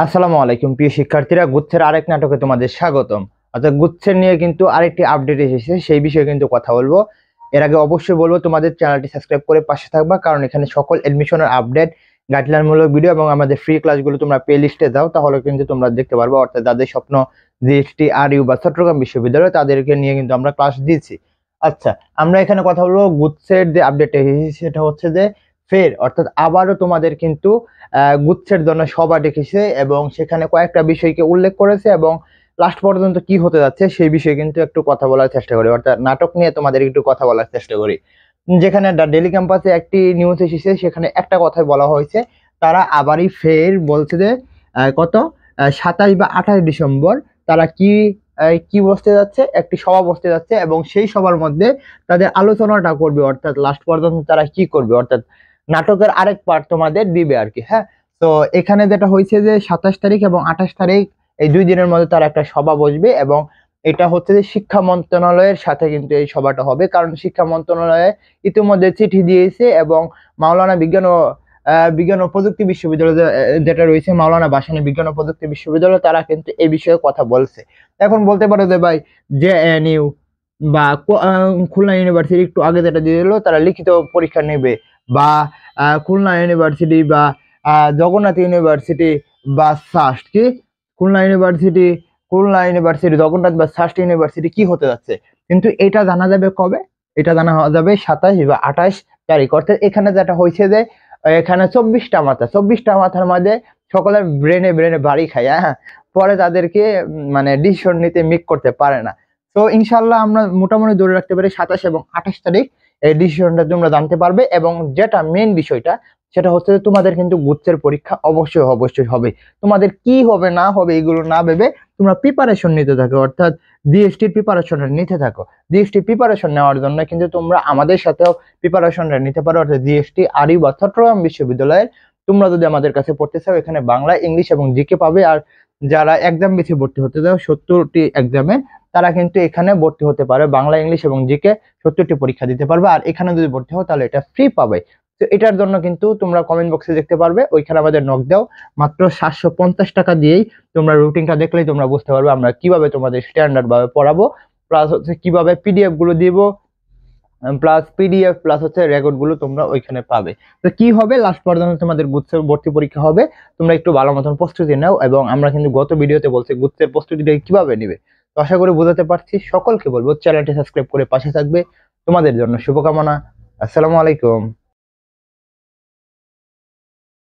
আসসালামু আলাইকুম প্রিয় শিক্ষার্থীরা, গুচ্ছের আরেক নাটকে তোমাদের স্বাগতম। অর্থাৎ গুচ্ছের নিয়ে কিন্তু আরেকটি আপডেট এসেছে, সেই বিষয়ে কিন্তু কথা বলবো। এর আগে অবশ্যই বলবো তোমাদের চ্যানেলটি সাবস্ক্রাইব করে পাশে থাকবা, কারণ এখানে সকল এডমিশনের আপডেট, গাইডলাইনমূলক ভিডিও এবং আমাদের ফ্রি ক্লাসগুলো তোমরা প্লে লিস্টে দাও, তাহলে কিন্তু তোমরা দেখতে পারবে। অর্থাৎ যাদের স্বপ্ন জিএসটি আরইউ বা চট্টগ্রাম বিশ্ববিদ্যালয়, তাদেরকে নিয়ে কিন্তু আমরা ক্লাস দিচ্ছি। আচ্ছা, আমরা এখানে কথা বলবো গুচ্ছের যে আপডেট এসেছে, সেটা হচ্ছে যে ফের অর্থাৎ আবারও তোমাদের কিন্তু গুচ্ছের জন্য সভা ডেকেছে এবং সেখানে কয়েকটা বিষয়কে উল্লেখ করেছে এবং লাস্ট পর্যন্ত কি হতে যাচ্ছে সেই বিষয়ে কিন্তু একটু কথা বলার চেষ্টা করি। অর্থাৎ নাটক নিয়ে তোমাদের একটু কথা বলার চেষ্টা করি। যেখানে ডেইলি ক্যাম্পাসে একটি নিউজ এসেছে, সেখানে একটা কথাই বলা হয়েছে, তারা আবারই ফের বলছে যে কত 27 বা 28 ডিসেম্বর তারা কি বসতে যাচ্ছে, একটি সভা বসতে যাচ্ছে এবং সেই সভার মধ্যে তাদের আলোচনাটা করবে। অর্থাৎ লাস্ট পর্যন্ত তারা কি করবে, অর্থাৎ নাটকের আরেক পার্ট তোমাদের দিবে আর কি। হ্যাঁ, তো এখানে যেটা হয়েছে যে 27 তারিখ এবং 28 তারিখ এই 2 দিনের মধ্যে তার একটা সভা বসবে এবং এটা হচ্ছে যে শিক্ষা মন্ত্রণালয়ের সাথে কিন্তু এই সভাটা হবে, কারণ শিক্ষা মন্ত্রণালয়ে ইতিমধ্যে চিঠি দিয়েছে এবং মাওলানা বিজ্ঞান ও প্রযুক্তি বিশ্ববিদ্যালয় যেটা রয়েছে, মাওলানা ভাসানী বিজ্ঞান ও প্রযুক্তি বিশ্ববিদ্যালয়, তারা কিন্তু এই বিষয়ে কথা বলছে। এখন বলতে পারো যে ভাই, জেএনইউ বা খুলনা ইউনিভার্সিটি একটু আগে যেটা দিয়ে দিল, তারা লিখিত পরীক্ষা নেবে, বা খুলনা ইউনিভার্সিটি বা জগন্নাথ ইউনিভার্সিটি বা সাস্ট কি খুলনা ইউনিভার্সিটি জগন্নাথ বা সাস্ট ইউনিভার্সিটি কি হতে যাচ্ছে, কিন্তু এটা জানা যাবে কবে? এটা জানা যাবে 27 বা 28 তারিখ। অর্থাৎ এখানে যেটা হয়েছে যে এখানে 24টা মাথার মধ্যে সকলের ব্রেনে ব্রেনে বাড়ি খায়। হ্যাঁ, পরে তাদেরকে মানে ডিসিশন নিতে মেক করতে পারে না। তো ইনশাল্লাহ আমরা মোটামুটি ধরে রাখতে পারি 27 এবং 28 তারিখ এই ডিসিশনটা তোমরা জানতে পারবে। এবং যেটা মেন বিষয়টা, সেটা হচ্ছে যে তোমাদের কিন্তু গুচ্ছের পরীক্ষা অবশ্যই অবশ্যই হবে। তোমাদের কি হবে না হবে এগুলো না ভেবে তোমরা প্রিপারেশন নিতে থাকো, অর্থাৎ জিএসটির প্রিপারেশনটা নিতে থাকো। জিএসটি প্রিপারেশন নেওয়ার জন্য কিন্তু তোমরা আমাদের সাথেও প্রিপারেশনটা নিতে পারো। অর্থাৎ জিএসটি আরইউ বা চট্টগ্রাম বিশ্ববিদ্যালয়ের তোমরা যদি আমাদের কাছে পড়তে চাও, এখানে বাংলা, ইংলিশ এবং জিকে পাবে। আর যারা এক্সাম বেশি ভর্তি হতে চাও 70টি এক্সামে, তারা কিন্তু এখানে ভর্তি হতে পারে। বাংলা, ইংলিশ এবং জিকে 70টি পরীক্ষা দিতে পারবে। আর এখানে যদি ভর্তি হও তাহলে এটা ফ্রি পাবে। তো এটার জন্য কিন্তু তোমরা কমেন্ট বক্সে দেখতে পারবে, ওইখানে আমাদের নক দাও। মাত্র 750 টাকা দিয়েই তোমরা রুটিনটা দেখলেই তোমরা বুঝতে পারবে আমরা কিভাবে তোমাদের স্ট্যান্ডার্ড ভাবে পড়াবো, প্লাস হচ্ছে কিভাবে পিডিএফ গুলো দিব, প্লাস পিডিএফ প্লাস হচ্ছে রেকর্ড গুলো তোমরা ওইখানে পাবে। তো কি হবে, লাস্ট পর্যন্ত তোমাদের গুচ্ছের ভর্তি পরীক্ষা হবে। তোমরা একটু ভালো মতন প্রস্তুতি নাও। এবং আমরা কিন্তু গত ভিডিওতে বলছি গুচ্ছের প্রস্তুতিটা কিভাবে নিবে। তো আশা করি বোঝাতে পারছি। সকলকে বলবো চ্যানেলটি সাবস্ক্রাইব করে পাশে থাকবে। তোমাদের জন্য শুভকামনা। আসসালামু আলাইকুম।